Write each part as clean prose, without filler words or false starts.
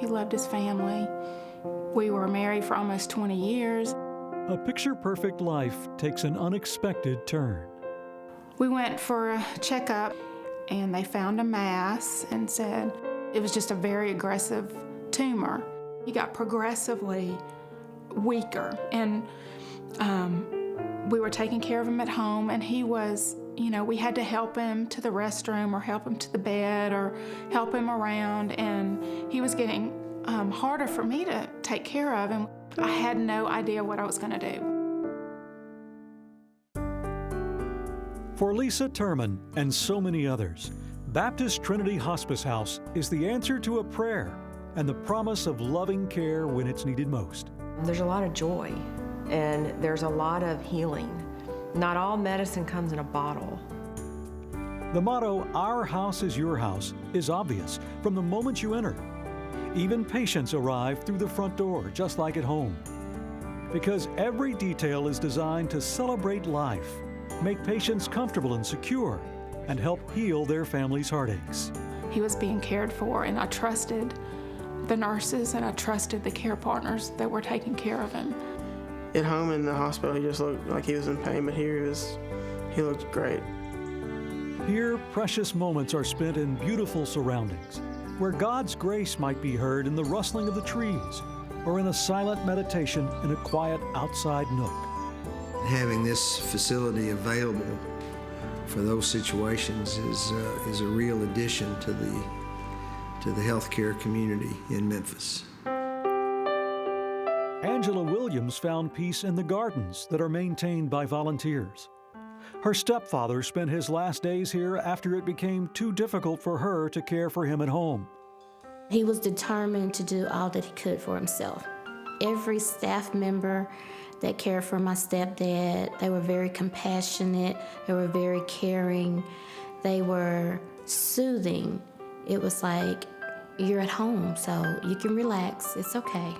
He loved his family. We were married for almost 20 years. A picture-perfect life takes an unexpected turn. We went for a checkup, and they found a mass and said it was just a very aggressive tumor. He got progressively weaker, and we were taking care of him at home, and he was, we had to help him to the restroom or help him to the bed or help him around, and he was getting harder for me to take care of, and I had no idea what I was going to do. For Lisa Turman and so many others, Baptist Trinity Hospice House is the answer to a prayer and the promise of loving care when it's needed most. There's a lot of joy, and there's a lot of healing. Not all medicine comes in a bottle. The motto, "Our house is your house," is obvious from the moment you enter. Even patients arrive through the front door, just like at home. Because every detail is designed to celebrate life, make patients comfortable and secure, and help heal their family's heartaches. He was being cared for, and I trusted the nurses and I trusted the care partners that were taking care of him. At home in the hospital, he just looked like he was in pain, but here he looked great. Here, precious moments are spent in beautiful surroundings, where God's grace might be heard in the rustling of the trees or in a silent meditation in a quiet outside nook. Having this facility available for those situations is a real addition to the healthcare community in Memphis. Angela Williams found peace in the gardens that are maintained by volunteers. Her stepfather spent his last days here after it became too difficult for her to care for him at home. He was determined to do all that he could for himself. Every staff member that cared for my stepdad, they were very compassionate, they were very caring, they were soothing. It was like, you're at home, so you can relax, it's okay.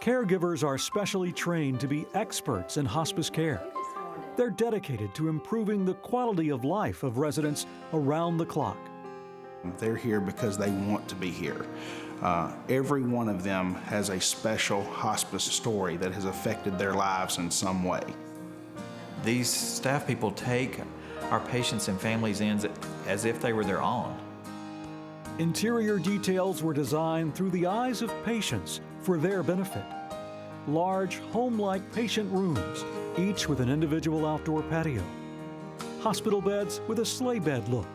Caregivers are specially trained to be experts in hospice care. They're dedicated to improving the quality of life of residents around the clock. They're here because they want to be here. Every one of them has a special hospice story that has affected their lives in some way. These staff people take our patients and families in as if they were their own. Interior details were designed through the eyes of patients for their benefit. Large, home-like patient rooms, each with an individual outdoor patio. Hospital beds with a sleigh bed look.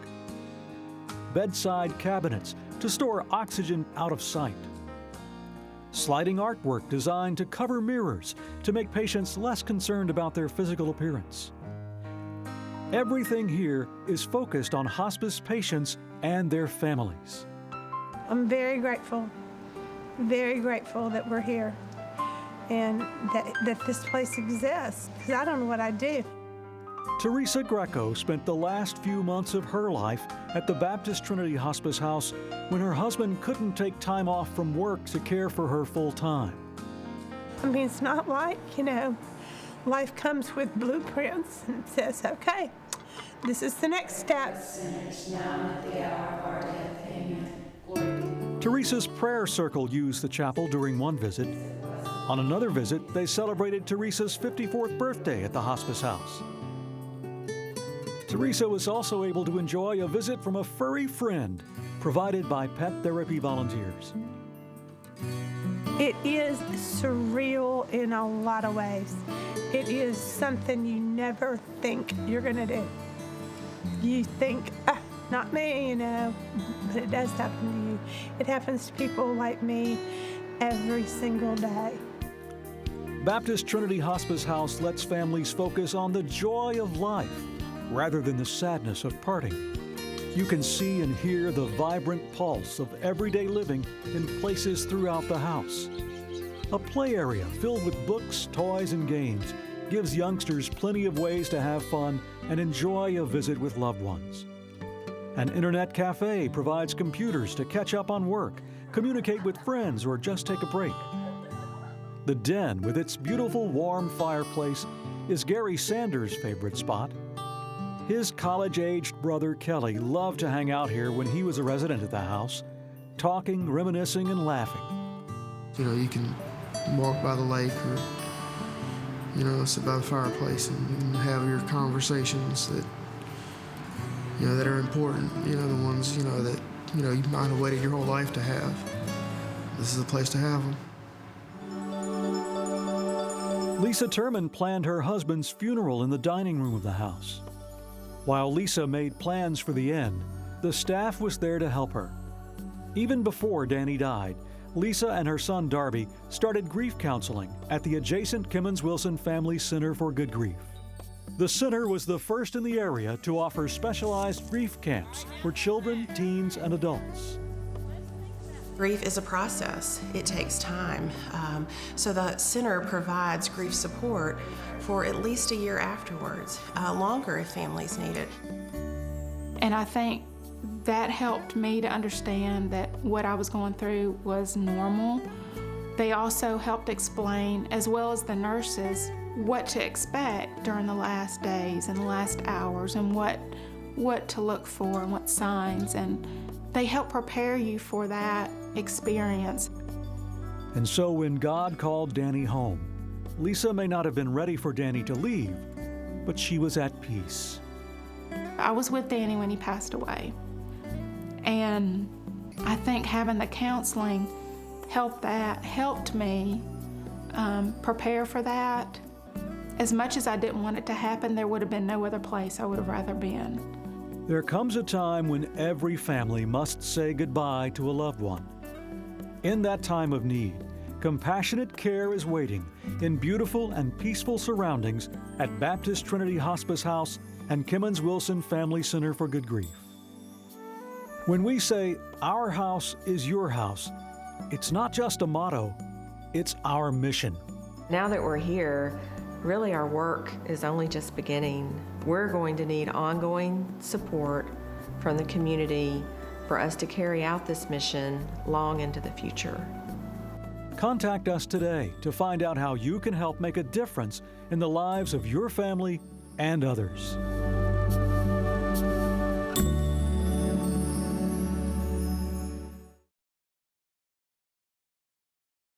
Bedside cabinets to store oxygen out of sight. Sliding artwork designed to cover mirrors to make patients less concerned about their physical appearance. Everything here is focused on hospice patients and their families. I'm very grateful that we're here and that this place exists, because I don't know what I'd do. Teresa Greco spent the last few months of her life at the Baptist Trinity Hospice House when her husband couldn't take time off from work to care for her full time. I mean, it's not like, life comes with blueprints and says, okay, this is the next step. Teresa's prayer circle used the chapel during one visit. On another visit, they celebrated Teresa's 54th birthday at the hospice house. Teresa was also able to enjoy a visit from a furry friend provided by pet therapy volunteers. It is surreal in a lot of ways. It is something you never think you're going to do. You think, not me, but it does happen to you. It happens to people like me every single day. Baptist Trinity Hospice House lets families focus on the joy of life rather than the sadness of parting. You can see and hear the vibrant pulse of everyday living in places throughout the house. A play area filled with books, toys, and games gives youngsters plenty of ways to have fun and enjoy a visit with loved ones. An internet cafe provides computers to catch up on work, communicate with friends, or just take a break. The den, with its beautiful warm fireplace, is Gary Sanders' favorite spot. His college-aged brother Kelly loved to hang out here when he was a resident at the house. talking, reminiscing, and laughing. You know, you can walk by the lake or, you know, sit by the fireplace and have your conversations that, you know, that are important, you know, the ones, you know, that, you know, you might have waited your whole life to have. This is a place to have them. Lisa Turman planned her husband's funeral in the dining room of the house. While Lisa made plans for the end, the staff was there to help her. Even before Danny died, Lisa and her son Darby started grief counseling at the adjacent Kemmons Wilson Family Center for Good Grief. The center was the first in the area to offer specialized grief camps for children, teens, and adults. Grief is a process. It takes time. So the center provides grief support for at least a year afterwards, longer if families need it. And I think that helped me to understand that what I was going through was normal. They also helped explain, as well as the nurses, what to expect during the last days and the last hours and what to look for and what signs. And they help prepare you for that experience. And so when God called Danny home, Lisa may not have been ready for Danny to leave, but she was at peace. I was with Danny when he passed away. And I think having the counseling helped me prepare for that. As much as I didn't want it to happen, there would have been no other place I would have rather been. There comes a time when every family must say goodbye to a loved one. In that time of need, compassionate care is waiting in beautiful and peaceful surroundings at Baptist Trinity Hospice House and Kemmons Wilson Family Center for Good Grief. When we say, "Our house is your house," it's not just a motto, it's our mission. Now that we're here, really our work is only just beginning. We're going to need ongoing support from the community for us to carry out this mission long into the future. Contact us today to find out how you can help make a difference in the lives of your family and others.